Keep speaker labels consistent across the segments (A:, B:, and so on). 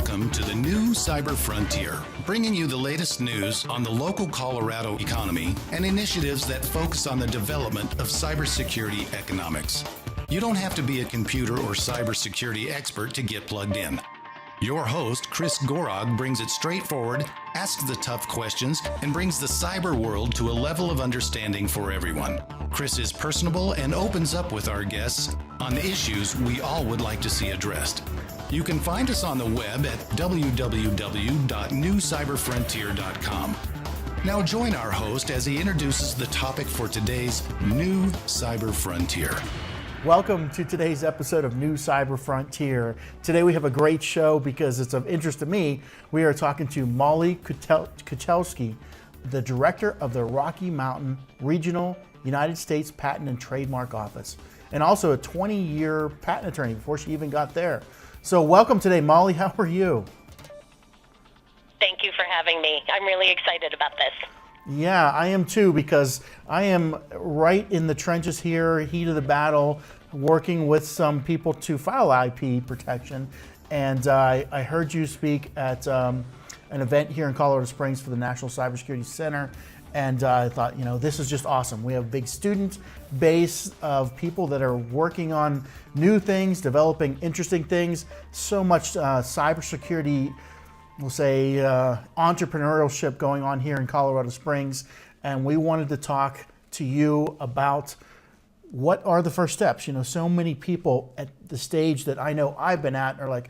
A: Welcome to the new Cyber Frontier, bringing you the latest news on the local Colorado economy and initiatives that focus on the development of cybersecurity economics. You don't have to be a computer or cybersecurity expert to get plugged in. Your host, Chris Gorog, brings it straightforward, asks the tough questions, and brings the cyber world to a level of understanding for everyone. Chris is personable and opens up with our guests on the issues we all would like to see addressed. You can find us on the web at www.newcyberfrontier.com. Now join our host as he introduces the topic for today's New Cyber Frontier.
B: Welcome to today's episode of New Cyber Frontier. Today we have a great show because it's of interest to me. We are talking to Molly Kocialski, the director of the Rocky Mountain Regional United States Patent and Trademark Office, and also a 20-year patent attorney before she even got there. So welcome today, Molly. How are you?
C: Thank you for having me. I'm really excited about this.
B: Yeah, I am too, because I am right in the trenches here, heat of the battle, working with some people to file IP protection. And I heard you speak at an event here in Colorado Springs for the National Cybersecurity Center. And I thought, this is just awesome. We have a big student base of people that are working on new things, developing interesting things. So much cybersecurity, we'll say, entrepreneurship going on here in Colorado Springs. And we wanted to talk to you about what are the first steps. So many people at the stage that I know I've been at are like,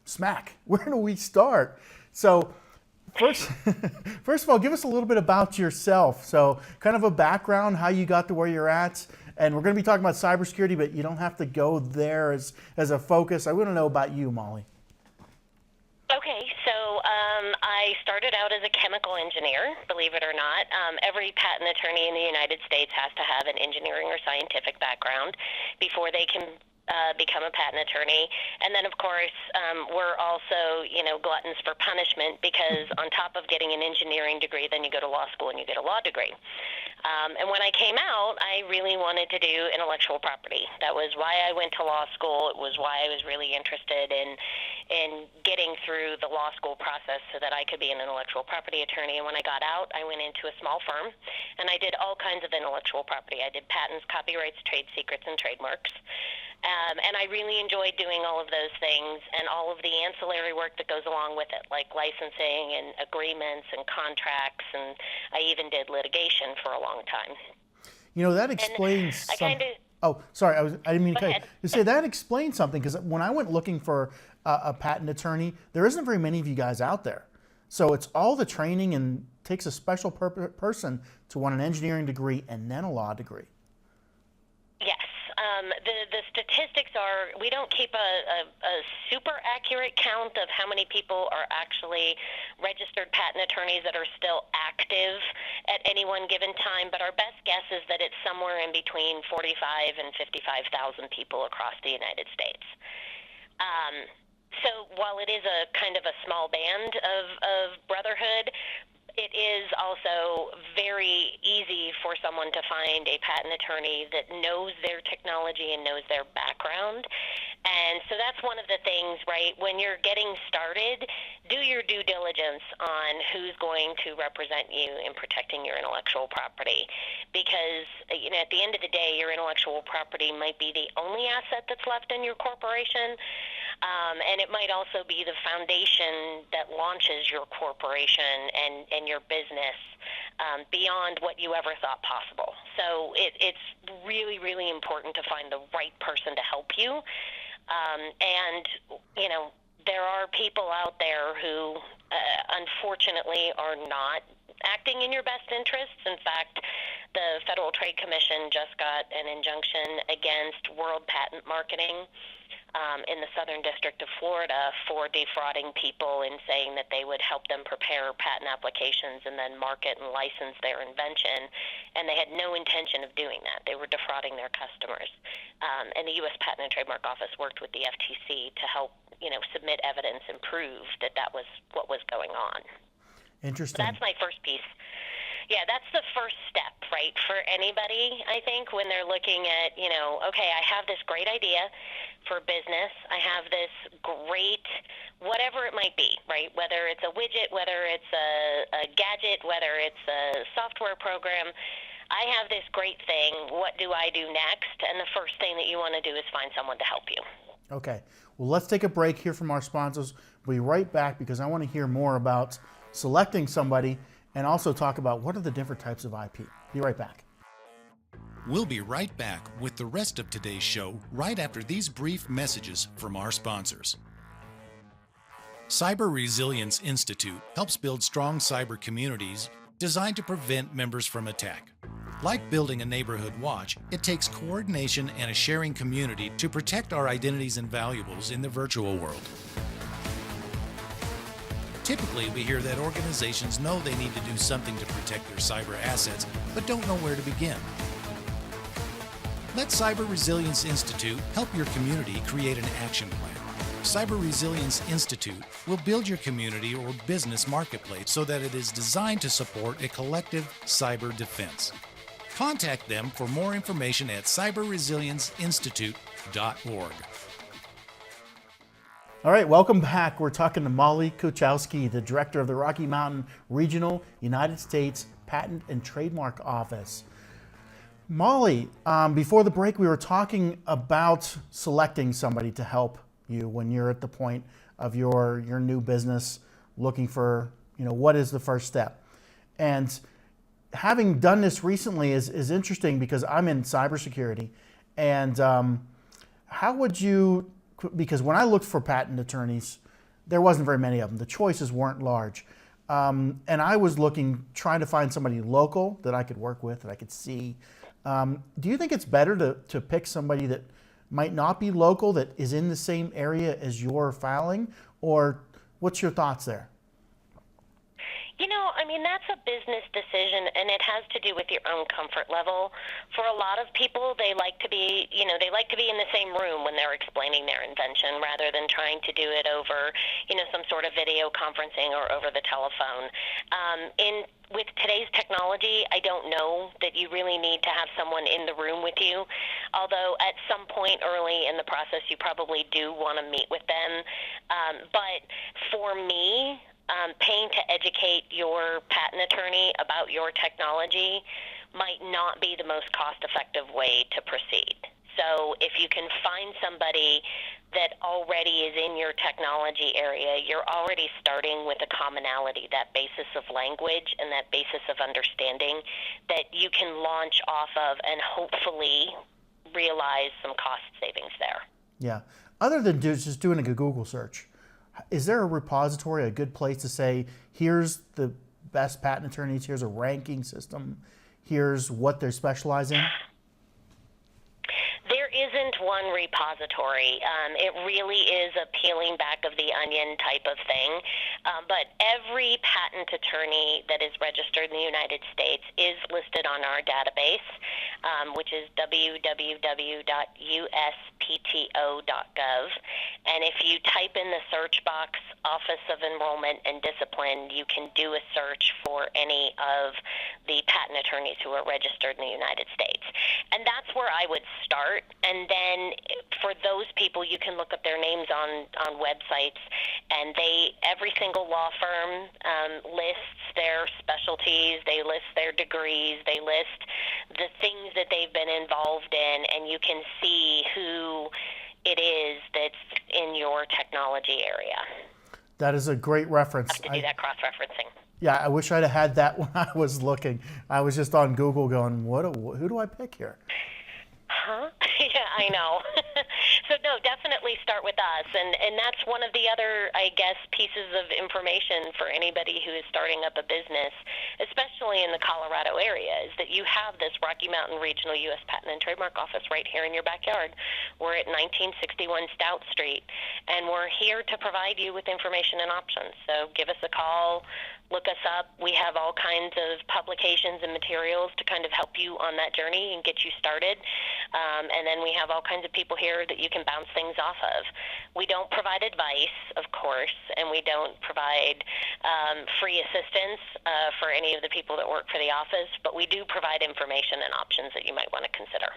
B: smack, where do we start? So first of all, give us a little bit about yourself. So kind of a background, how you got to where you're at. And we're going to be talking about cybersecurity, but you don't have to go there as a focus. I want to know about you, Molly.
C: Okay, so I started out as a chemical engineer, believe it or not. Every patent attorney in the United States has to have an engineering or scientific background before they can become a patent attorney. And then, of course, we're also, gluttons for punishment, because on top of getting an engineering degree, then you go to law school and you get a law degree. And when I came out, I really wanted to do intellectual property. That was why I went to law school. It was why I was really interested in getting through the law school process so that I could be an intellectual property attorney. And when I got out, I went into a small firm, and I did all kinds of intellectual property. I did patents, copyrights, trade secrets, and trademarks. And I really enjoyed doing all of those things and all of the ancillary work that goes along with it, like licensing and agreements and contracts, and I even did litigation for a long time.
B: That explains Oh, sorry, I didn't mean to cut you. You say that explains something, because when I went looking for a patent attorney, there isn't very many of you guys out there. So it's all the training, and takes a special person to want an engineering degree and then a law degree.
C: Yes. The statistics are, we don't keep a super accurate count of how many people are actually registered patent attorneys that are still active at any one given time, but our best guess is that it's somewhere in between 45 and 55,000 people across the United States. So while it is a kind of a small band of brotherhood, it is also very easy for someone to find a patent attorney that knows their technology and knows their background. And so that's one of the things, right? When you're getting started, do your due diligence on who's going to represent you in protecting your intellectual property. Because, at the end of the day, your intellectual property might be the only asset that's left in your corporation. And it might also be the foundation that launches your corporation and your business beyond what you ever thought possible. So it's really, really important to find the right person to help you. There are people out there who unfortunately are not acting in your best interests. In fact, the Federal Trade Commission just got an injunction against World Patent Marketing in the Southern District of Florida for defrauding people and saying that they would help them prepare patent applications and then market and license their invention. And they had no intention of doing that. They were defrauding their customers. And the U.S. Patent and Trademark Office worked with the FTC to help, submit evidence and prove that that was what was going on.
B: Interesting.
C: So that's my first piece. Yeah, that's the first step, right, for anybody, I think, when they're looking at, okay, I have this great idea. for business. I have this great, whatever it might be, right? Whether it's a widget, whether it's a gadget, whether it's a software program, I have this great thing. What do I do next? And the first thing that you want to do is find someone to help you.
B: Okay. Well, let's take a break here from our sponsors. We'll be right back because I want to hear more about selecting somebody and also talk about what are the different types of IP. Be right back.
A: We'll be right back with the rest of today's show right after these brief messages from our sponsors. Cyber Resilience Institute helps build strong cyber communities designed to prevent members from attack. Like building a neighborhood watch, it takes coordination and a sharing community to protect our identities and valuables in the virtual world. Typically, we hear that organizations know they need to do something to protect their cyber assets, but don't know where to begin. Let Cyber Resilience Institute help your community create an action plan. Cyber Resilience Institute will build your community or business marketplace so that it is designed to support a collective cyber defense. Contact them for more information at cyberresilienceinstitute.org.
B: All right, welcome back. We're talking to Molly Kocialski, the director of the Rocky Mountain Regional United States Patent and Trademark Office. Molly, before the break, we were talking about selecting somebody to help you when you're at the point of your new business, looking for, what is the first step. And having done this recently is interesting because I'm in cybersecurity. And how would you, because when I looked for patent attorneys, there wasn't very many of them. The choices weren't large. And I was trying to find somebody local that I could work with, that I could see. Do you think it's better to pick somebody that might not be local, that is in the same area as you're filing? Or what's your thoughts there?
C: That's a business decision, and it has to do with your own comfort level. For a lot of people, they like to be, in the same room when they're explaining their invention rather than trying to do it over, some sort of video conferencing or over the telephone. With today's technology, I don't know that you really need to have someone in the room with you, although at some point early in the process, you probably do want to meet with them. But for me, paying to educate your patent attorney about your technology might not be the most cost-effective way to proceed. So if you can find somebody that already is in your technology area, you're already starting with a commonality, that basis of language and that basis of understanding that you can launch off of and hopefully realize some cost savings there.
B: Yeah. Other than just doing a Google search, is there a repository, a good place to say, here's the best patent attorneys, here's a ranking system, here's what they're specializing in?
C: There isn't one repository. It really is a peeling back of the onion type of thing. But every patent attorney that is registered in the United States is listed on our database, which is www.uspto.gov. And if you type in the search box, Office of Enrollment and Discipline, you can do a search for any of the patent attorneys who are registered in the United States. And that's where I would start. And then for those people, you can look up their names on websites, and every single law firm lists their specialties, they list their degrees, they list the things that they've been involved in, and you can see who it is that's in your technology area.
B: That is a great reference.
C: You have to do that cross-referencing.
B: Yeah, I wish I'd have had that when I was looking. I was just on Google going, who do I pick here?
C: Yeah, I know. So no, definitely start with us. And that's one of the other, pieces of information for anybody who is starting up a business, especially in the Colorado area, is that you have this Rocky Mountain Regional U.S. Patent and Trademark Office right here in your backyard. We're at 1961 Stout Street, and we're here to provide you with information and options. So give us a call. Look us up. We have all kinds of publications and materials to kind of help you on that journey and get you started. And then we have all kinds of people here that you can bounce things off of. We don't provide advice, of course, and we don't provide free assistance for any of the people that work for the office, but we do provide information and options that you might want to consider.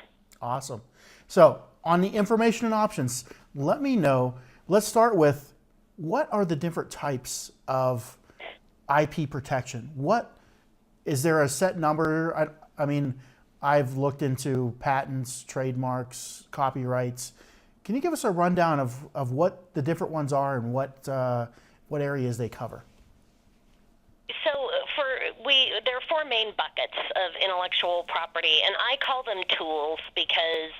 B: Awesome. So on the information and options, let me know, let's start with, what are the different types of IP protection? Is there a set number? I mean, I've looked into patents, trademarks, copyrights. Can you give us a rundown of what the different ones are and what areas they cover?
C: So there are four main buckets of intellectual property, and I call them tools because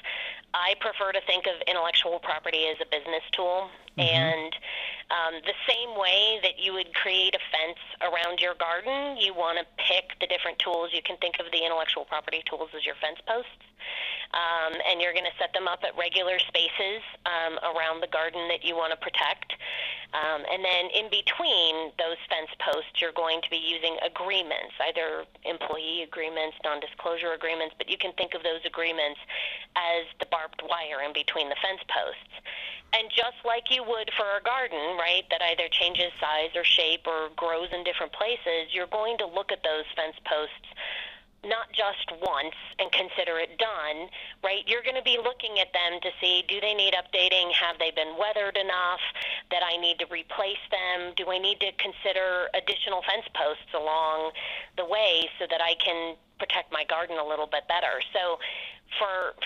C: I prefer to think of intellectual property as a business tool. And the same way that you would create a fence around your garden, you want to pick the different tools. You can think of the intellectual property tools as your fence posts. And you're going to set them up at regular spaces around the garden that you want to protect. And then in between those fence posts, you're going to be using agreements, either employee agreements, non-disclosure agreements, but you can think of those agreements as the barbed wire in between the fence posts. And just like you would for a garden, right, that either changes size or shape or grows in different places, you're going to look at those fence posts not just once and consider it done, right? You're going to be looking at them to see, do they need updating? Have they been weathered enough that I need to replace them? Do I need to consider additional fence posts along the way so that I can protect my garden a little bit better? So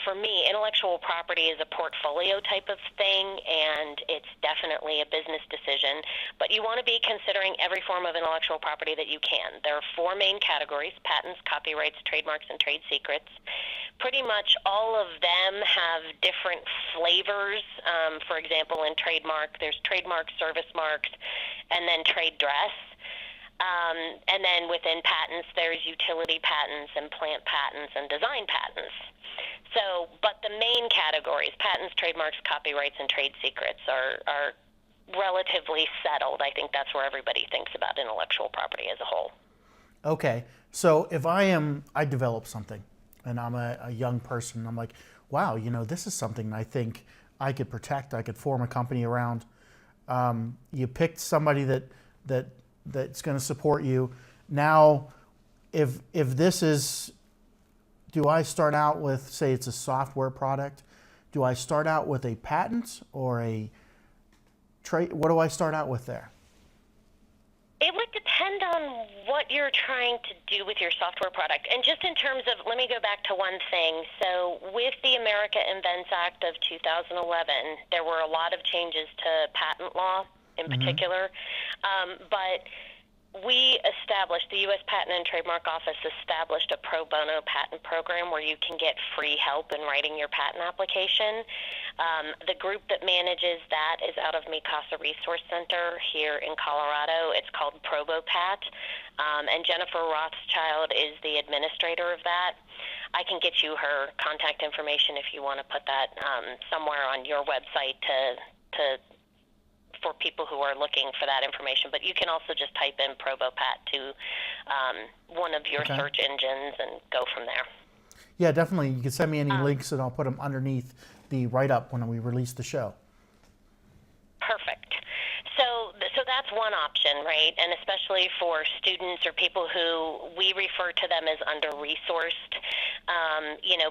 C: for me, intellectual property is a portfolio type of thing, and it's definitely a business decision. But you want to be considering every form of intellectual property that you can. There are four main categories: patents, copyrights, trademarks, and trade secrets. Pretty much all of them have different flavors. For example, in trademark, there's trademark, service marks, and then trade dress. And then within patents, there's utility patents and plant patents and design patents. So, but the main categories, patents, trademarks, copyrights, and trade secrets are relatively settled. I think that's where everybody thinks about intellectual property as a whole.
B: Okay, so if I develop something and I'm a young person, I'm like, wow, this is something I think I could protect, I could form a company around. You picked somebody that's going to support you. Now, if this is, do I start out with, say it's a software product, do I start out with a patent or a trade? What do I start out with there?
C: It would depend on what you're trying to do with your software product. And just in terms of, let me go back to one thing. So with the America Invents Act of 2011, there were a lot of changes to patent law in particular. But we established, the U.S. Patent and Trademark Office established a pro bono patent program where you can get free help in writing your patent application. The group that manages that is out of Mikasa Resource Center here in Colorado. It's called ProboPat, and Jennifer Rothschild is the administrator of that. I can get you her contact information if you want to put that somewhere on your website for people who are looking for that information. But you can also just type in ProboPat to one of your search engines and go from there.
B: Yeah, definitely. You can send me any links and I'll put them underneath the write-up when we release the show.
C: Perfect. So that's one option, right? And especially for students or people who we refer to them as under-resourced,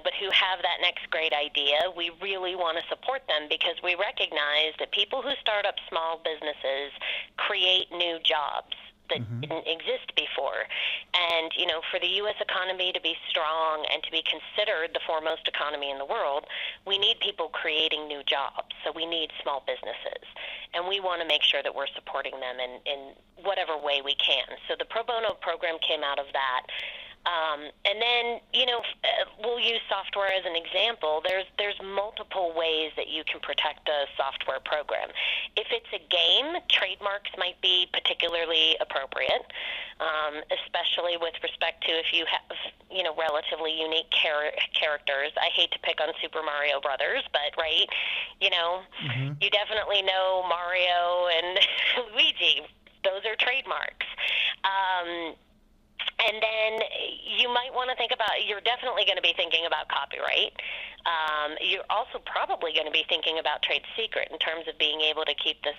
C: but who have that next great idea, we really want to support them because we recognize that people who start up small businesses create new jobs that didn't exist before. And, for the U.S. economy to be strong and to be considered the foremost economy in the world, we need people creating new jobs. So we need small businesses. And we want to make sure that we're supporting them in whatever way we can. So the pro bono program came out of that. And then, we'll use software as an example. There's multiple ways that you can protect a software program. If it's a game, trademarks might be particularly appropriate, especially with respect to if you have, relatively unique characters. I hate to pick on Super Mario Brothers, but, right, you definitely know Mario and Luigi. Those are trademarks. And then you might want to think about, you're definitely going to be thinking about copyright. You're also probably going to be thinking about trade secret in terms of being able to keep this,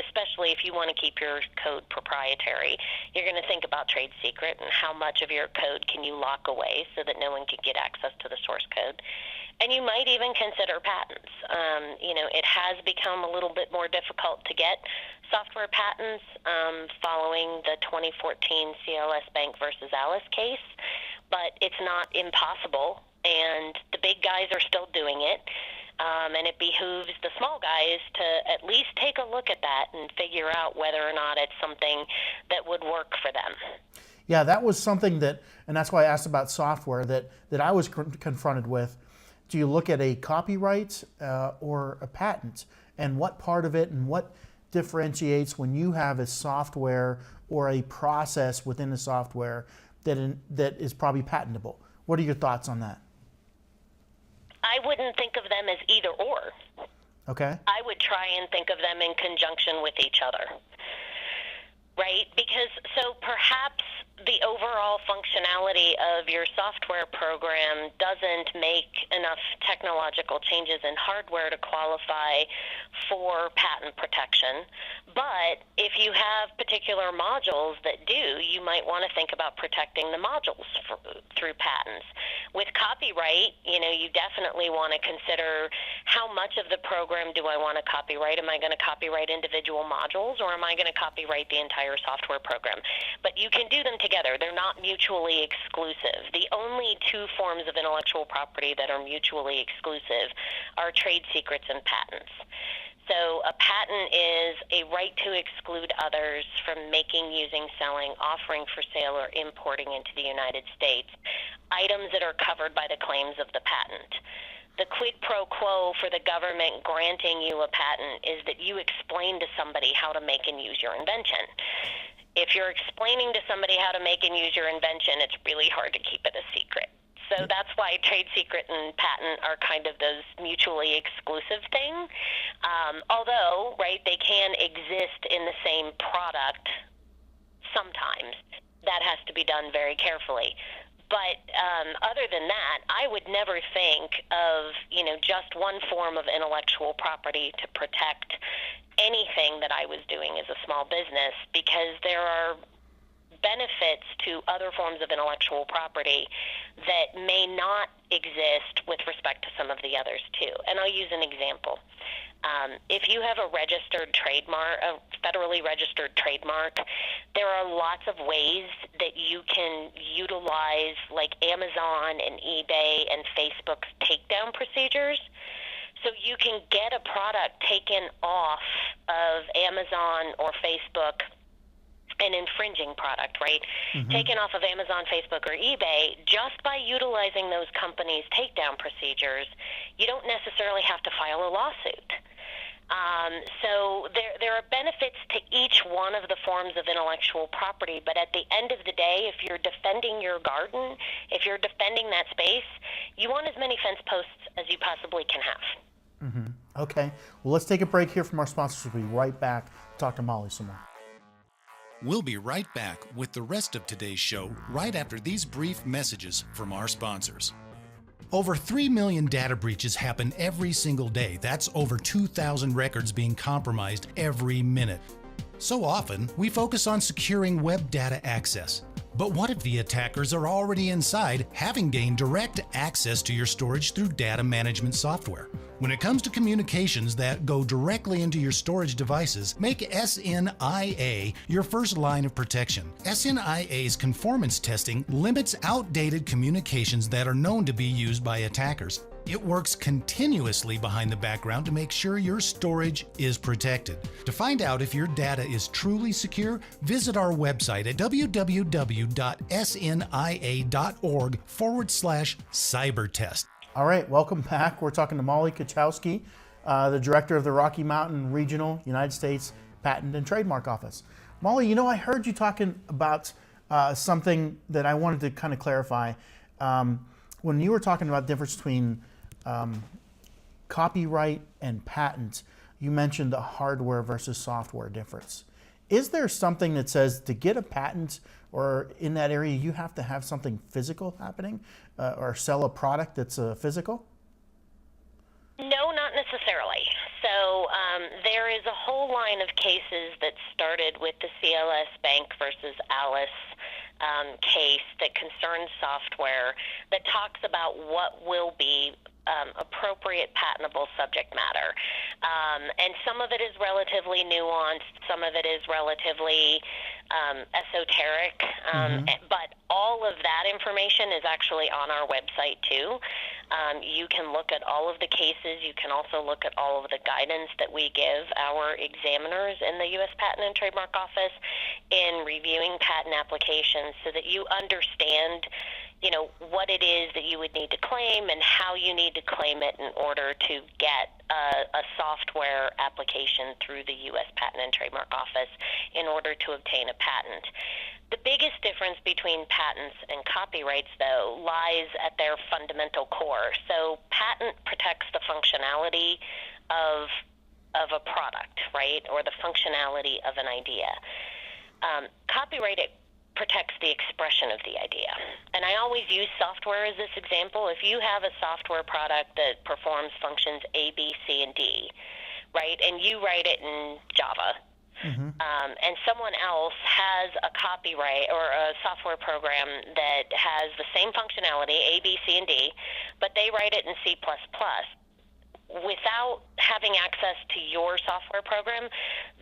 C: especially if you want to keep your code proprietary. You're going to think about trade secret and how much of your code can you lock away so that no one can get access to the source code. And you might even consider patents. It has become a little bit more difficult to get software patents following the 2014 CLS Bank versus Alice case, but it's not impossible, and the big guys are still doing it. And it behooves the small guys to at least take a look at that and figure out whether or not it's something that would work for them.
B: Yeah, that was something that, and that's why I asked about software that I was confronted with. Do you look at a copyright or a patent, and what part of it and what differentiates when you have a software or a process within the software that is probably patentable? What are your thoughts on that?
C: I wouldn't think of them as either or.
B: Okay.
C: I would try and think of them in conjunction with each other, right? Because so perhaps the overall functionality of your software program doesn't make enough technological changes in hardware to qualify for patent protection. But if you have particular modules that do, you might want to think about protecting the modules through patents. With copyright, you definitely want to consider how much of the program do I want to copyright? Am I going to copyright individual modules, or am I going to copyright the entire software program? But you can do them together. They're not mutually exclusive. The only two forms of intellectual property that are mutually exclusive are trade secrets and patents. So a patent is a right to exclude others from making, using, selling, offering for sale, or importing into the United States items that are covered by the claims of the patent. The quid pro quo for the government granting you a patent is that you explain to somebody how to make and use your invention. If you're explaining to somebody how to make and use your invention, it's really hard to keep it a secret. So that's why trade secret and patent are kind of those mutually exclusive thing. Although, right, they can exist in the same product sometimes. That has to be done very carefully. But other than that, I would never think of, just one form of intellectual property to protect anything that I was doing as a small business, because there are benefits to other forms of intellectual property that may not exist with respect to some of the others too. And I'll use an example. If you have a registered trademark, a federally registered trademark, there are lots of ways that you can utilize, like Amazon and eBay and Facebook's takedown procedures. So you can get a product taken off of Amazon or Facebook, an infringing product, right? Mm-hmm. Taken off of Amazon, Facebook, or eBay, just by utilizing those companies' takedown procedures. You don't necessarily have to file a lawsuit. So there are benefits to each one of the forms of intellectual property, but at the end of the day, if you're defending your garden, if you're defending that space, you want as many fence posts as you possibly can have.
B: Mm-hmm. Okay. Well, let's take a break here from our sponsors. We'll be right back to talk to Molly some more.
A: We'll be right back with the rest of today's show right after these brief messages from our sponsors. Over 3 million data breaches happen every single day. That's over 2,000 records being compromised every minute. So often, we focus on securing web data access. But what if the attackers are already inside, having gained direct access to your storage through data management software? When it comes to communications that go directly into your storage devices, make SNIA your first line of protection. SNIA's conformance testing limits outdated communications that are known to be used by attackers. It works continuously behind the background to make sure your storage is protected. To find out if your data is truly secure, visit our website at www.snia.org/cybertest.
B: All right, welcome back. We're talking to Molly Kocialski, the director of the Rocky Mountain Regional United States Patent and Trademark Office. Molly, I heard you talking about something that I wanted to kind of clarify. When you were talking about the difference between copyright and patent, you mentioned the hardware versus software difference. Is there something that says to get a patent or in that area you have to have something physical happening or sell a product that's physical?
C: necessarily. So there is a whole line of cases that started with the CLS Bank versus Alice case that concerns software that talks about what will be appropriate patentable subject matter. And some of it is relatively nuanced, some of it is relatively esoteric, but all of that information is actually on our website too. You can look at all of the cases. You can also look at all of the guidance that we give our examiners in the U.S. Patent and Trademark Office in reviewing patent applications so that you understand, what it is that you would need to claim and how you need to claim it in order to get a software application through the U.S. Patent and Trademark Office in order to obtain a patent. The biggest difference between patents and copyrights, though, lies at their fundamental core. So patent protects the functionality of a product, right, or the functionality of an idea. Copyright protects the expression of the idea. And I always use software as this example. If you have a software product that performs functions A, B, C, and D, right, and you write it in Java, and someone else has a copyright or a software program that has the same functionality, A, B, C, and D, but they write it in C++, without having access to your software program,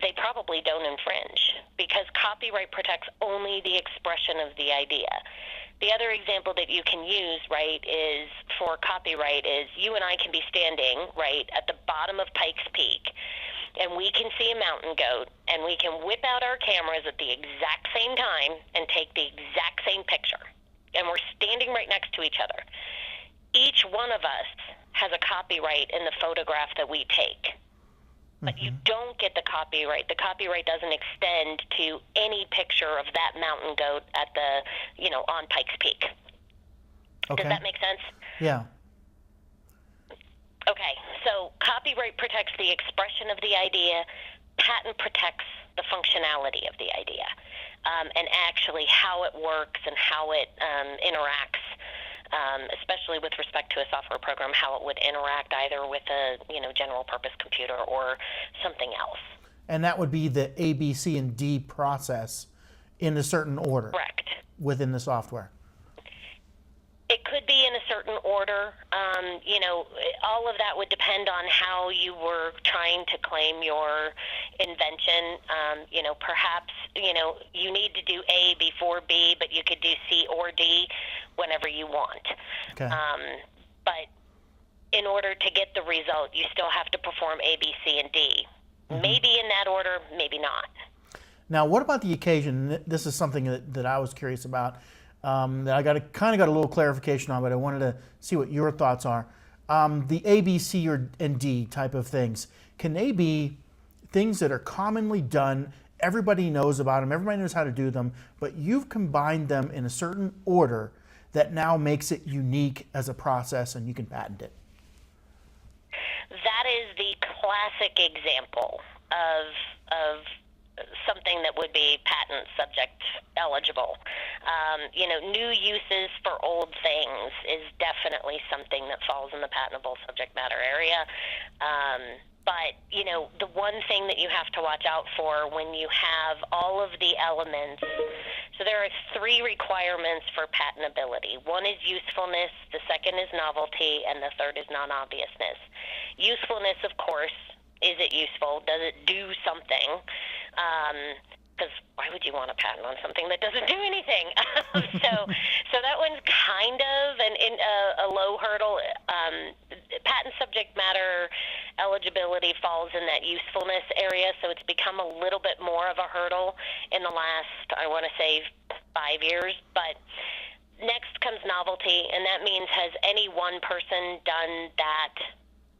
C: they probably don't infringe because copyright protects only the expression of the idea. The other example that you can use, right, is for copyright is you and I can be standing, right, at the bottom of Pikes Peak, and we can see a mountain goat, and we can whip out our cameras at the exact same time and take the exact same picture. And we're standing right next to each other. Each one of us has a copyright in the photograph that we take. But you don't get the copyright. The copyright doesn't extend to any picture of that mountain goat at the, on Pikes Peak.
B: Okay.
C: Does that make sense?
B: Yeah.
C: Okay, so copyright protects the expression of the idea. Patent protects the functionality of the idea, and actually how it works and how it interacts. Especially with respect to a software program, how it would interact either with a general purpose computer or something else.
B: And that would be the A, B, C, and D process in a certain order.
C: Correct.
B: Within the software.
C: It could be in a certain order. All of that would depend on how you were trying to claim your invention. Perhaps, you need to do A before B, but you could do C or D whenever you want.
B: Okay.
C: But in order to get the result, you still have to perform A, B, C, and D. Maybe in that order, maybe not.
B: Now, what about the occasion? This is something that I was curious about. That I got a little clarification on, but I wanted to see what your thoughts are. The A, B, C, and D type of things, can they be things that are commonly done, everybody knows about them, everybody knows how to do them, but you've combined them in a certain order that now makes it unique as a process and you can patent it?
C: That is the classic example of something that would be patent subject eligible. New uses for old things is definitely something that falls in the patentable subject matter area. But, the one thing that you have to watch out for when you have all of the elements, so there are 3 requirements for patentability. One is usefulness, the second is novelty, and the third is non-obviousness. Usefulness, of course, is it useful? Does it do something? Because why would you want a patent on something that doesn't do anything? So that one's kind of a low hurdle. Patent subject matter eligibility falls in that usefulness area, so it's become a little bit more of a hurdle in the last, I want to say, 5 years. But next comes novelty, and that means has any one person done that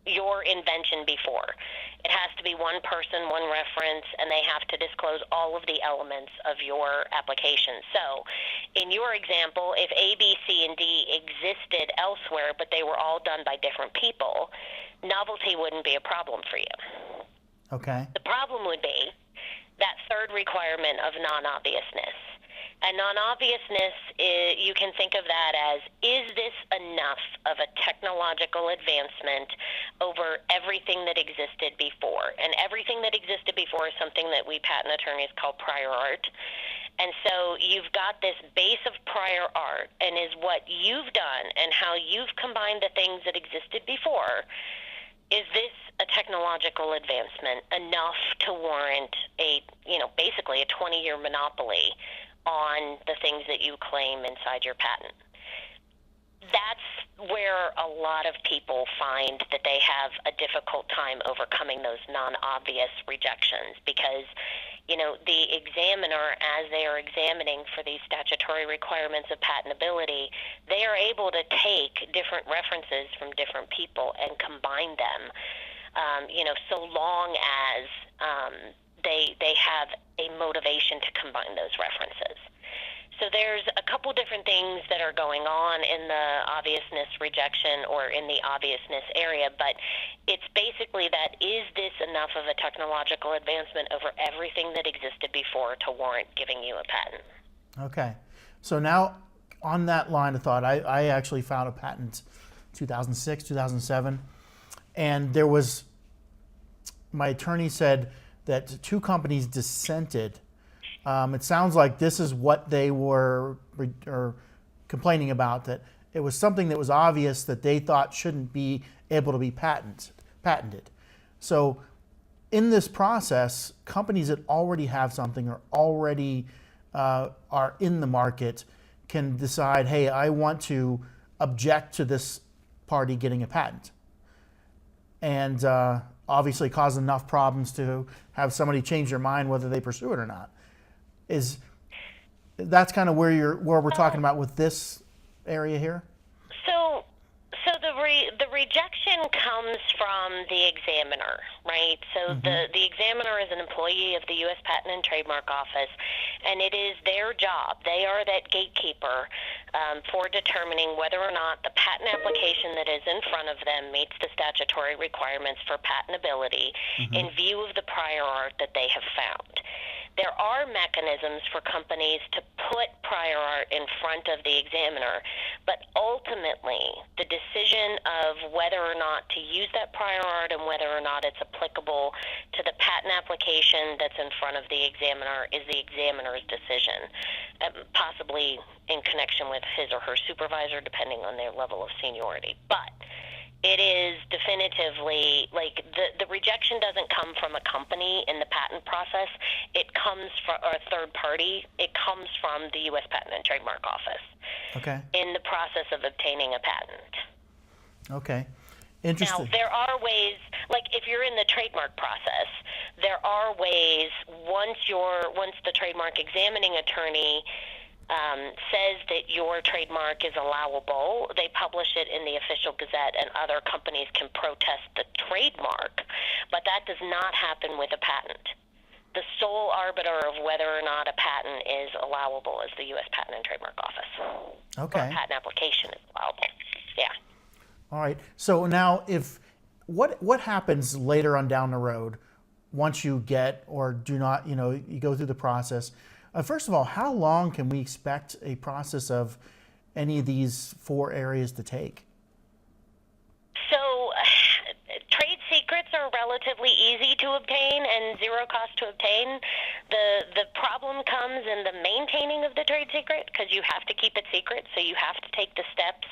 C: your invention before? It has to be one person, one reference, and they have to disclose all of the elements of your application. So in your example, if A, B, C, and D existed elsewhere, but they were all done by different people, novelty wouldn't be a problem for you.
B: Okay.
C: The problem would be that third requirement of non-obviousness. And non-obviousness, you can think of that as, is this enough of a technological advancement over everything that existed before. And everything that existed before is something that we patent attorneys call prior art. And so you've got this base of prior art, and is what you've done and how you've combined the things that existed before, is this a technological advancement enough to warrant basically a 20-year monopoly on the things that you claim inside your patent? That's where a lot of people find that they have a difficult time overcoming those non-obvious rejections, because the examiner, as they are examining for these statutory requirements of patentability, they are able to take different references from different people and combine them, so long as they have a motivation to combine those references. So there's a couple different things that are going on in the obviousness rejection or in the obviousness area, but it's basically that, is this enough of a technological advancement over everything that existed before to warrant giving you a patent?
B: Okay. So now on that line of thought, I actually found a patent 2006, 2007, and my attorney said that two companies dissented. It sounds like this is what they were complaining about, that it was something that was obvious that they thought shouldn't be able to be patented. So in this process, companies that already have something or already are in the market can decide, hey, I want to object to this party getting a patent. And obviously cause enough problems to have somebody change their mind whether they pursue it or not. That's kind of where we're talking about with this area here?
C: So the rejection comes from the examiner, right? So the examiner is an employee of the U.S. Patent and Trademark Office, and it is their job. They are that gatekeeper for determining whether or not the patent application that is in front of them meets the statutory requirements for patentability in view of the prior art that they have found. There are mechanisms for companies to put prior art in front of the examiner, but ultimately the decision of whether or not to use that prior art and whether or not it's applicable to the patent application that's in front of the examiner is the examiner's decision, possibly in connection with his or her supervisor, depending on their level of seniority. But it is definitively, like, the rejection doesn't come from a company in the patent process. It comes from a third party. It comes from the U.S. Patent and Trademark Office.
B: Okay.
C: In the process of obtaining a patent.
B: Okay. Interesting.
C: Now, there are ways, like if you're in the trademark process, there are ways once the trademark examining attorney says that your trademark is allowable, they publish it in the official gazette, and other companies can protest the trademark, but that does not happen with a patent. The sole arbiter of whether or not a patent is allowable is the U.S. Patent and Trademark Office.
B: Okay.
C: Or a patent application is allowable. Yeah.
B: All right. So now, what happens later on down the road once you get or do not, you go through the process? First of all, how long can we expect a process of any of these four areas to take?
C: So trade secrets are relatively easy to obtain and zero cost to obtain. The problem comes in the maintaining of the trade secret, because you have to keep it secret, so you have to take the steps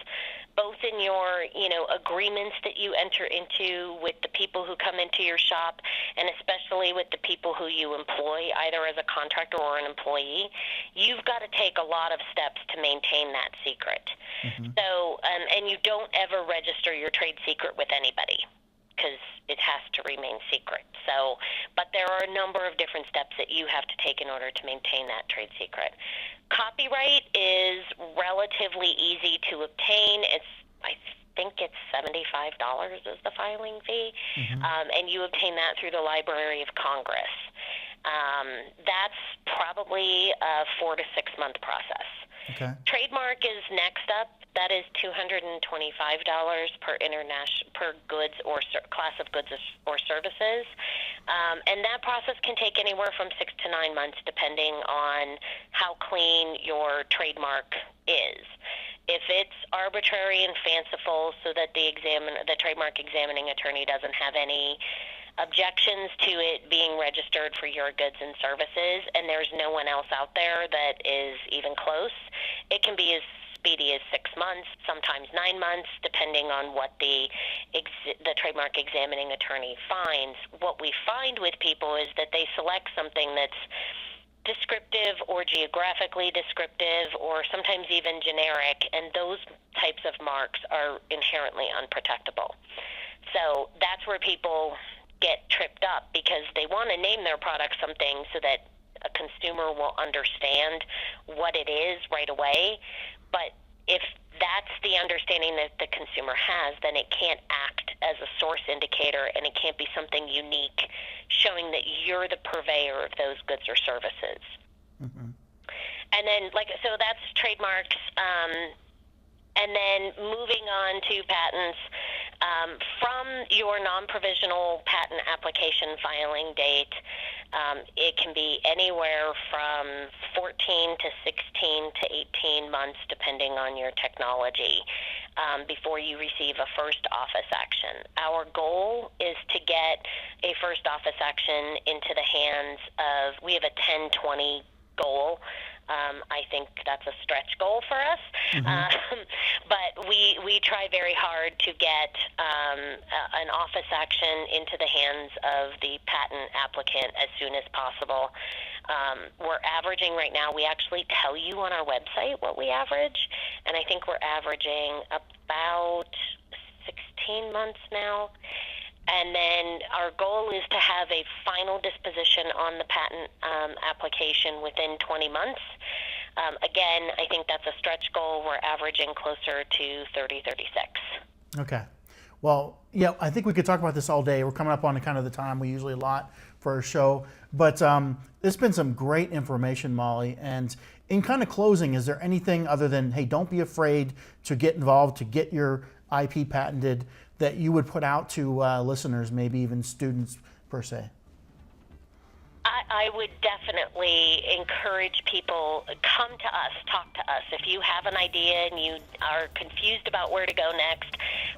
C: both in your agreements that you enter into with the people who come into your shop, and especially with the people who you employ, either as a contractor or an employee. You've got to take a lot of steps to maintain that secret. So, and you don't ever register your trade secret with anybody, because it has to remain secret. So, but there are a number of different steps that you have to take in order to maintain that trade secret. Copyright is relatively easy to obtain. I think it's $75 is the filing fee, and you obtain that through the Library of Congress. That's probably a 4 to 6 month process.
B: Okay.
C: Trademark is next up. That is $225 per goods or class of goods or services, and that process can take anywhere from 6 to 9 months, depending on how clean your trademark is. If it's arbitrary and fanciful so that the trademark examining attorney doesn't have any objections to it being registered for your goods and services, and there's no one else out there that is even close, it can be as speedy as 6 months, sometimes 9 months, depending on what the trademark examining attorney finds. What we find with people is that they select something that's descriptive or geographically descriptive or sometimes even generic, and those types of marks are inherently unprotectable. So that's where people get tripped up, because they want to name their product something so that a consumer will understand what it is right away. But if that's the understanding that the consumer has, then it can't act as a source indicator, and it can't be something unique showing that you're the purveyor of those goods or services. Mm-hmm. And then, so that's trademarks. And then moving on to patents, from your non-provisional patent application filing date, it can be anywhere from 14 to 16 to 18 months, depending on your technology, before you receive a first office action. Our goal is to get a first office action into the hands of, we have a 10-20 goal. I think that's a stretch goal for us, but we try very hard to get an office action into the hands of the patent applicant as soon as possible. We're averaging right now, we actually tell you on our website what we average, and I think we're averaging about 16 months now. And then our goal is to have a final disposition on the patent application within 20 months. Again, I think that's a stretch goal. We're averaging closer to 30, 36.
B: Okay. Well, yeah, I think we could talk about this all day. We're coming up on kind of the time we usually allot for our show. But there's been some great information, Molly. And in kind of closing, is there anything other than, hey, don't be afraid to get involved, to get your IP patented, that you would put out to listeners, maybe even students per se?
C: I would definitely encourage people, come to us, talk to us. If you have an idea and you are confused about where to go next,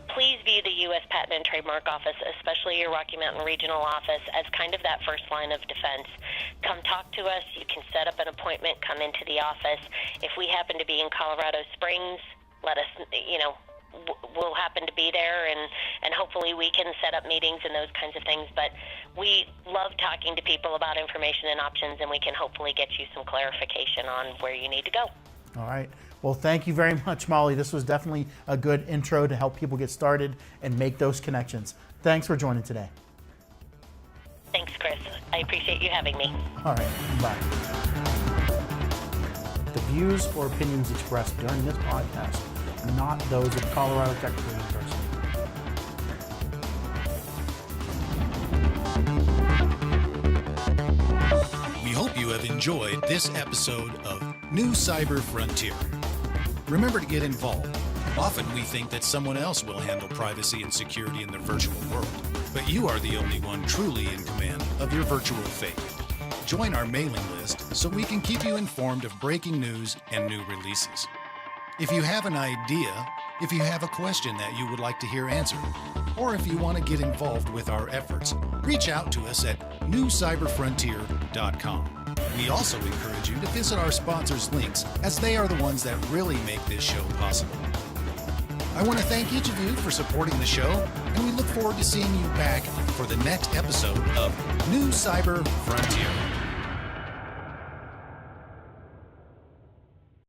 C: please view the U.S. Patent and Trademark Office, especially your Rocky Mountain Regional Office, as kind of that first line of defense. Come talk to us. You can set up an appointment, come into the office. If we happen to be in Colorado Springs, let us, we'll happen to be there, and hopefully we can set up meetings and those kinds of things. But we love talking to people about information and options, and we can hopefully get you some clarification on where you need to go.
B: All right. Well, thank you very much, Molly. This was definitely a good intro to help people get started and make those connections. Thanks for joining today.
C: Thanks, Chris. I appreciate you having me.
B: All right. Bye. The views or opinions expressed during this podcast are not those of Colorado Technical University.
A: We hope you have enjoyed this episode of New Cyber Frontier. Remember to get involved. Often we think that someone else will handle privacy and security in the virtual world, but you are the only one truly in command of your virtual fate. Join our mailing list so we can keep you informed of breaking news and new releases. If you have an idea, if you have a question that you would like to hear answered, or if you want to get involved with our efforts, reach out to us at newcyberfrontier.com. We also encourage you to visit our sponsors' links, as they are the ones that really make this show possible. I want to thank each of you for supporting the show, and we look forward to seeing you back for the next episode of New Cyber Frontier.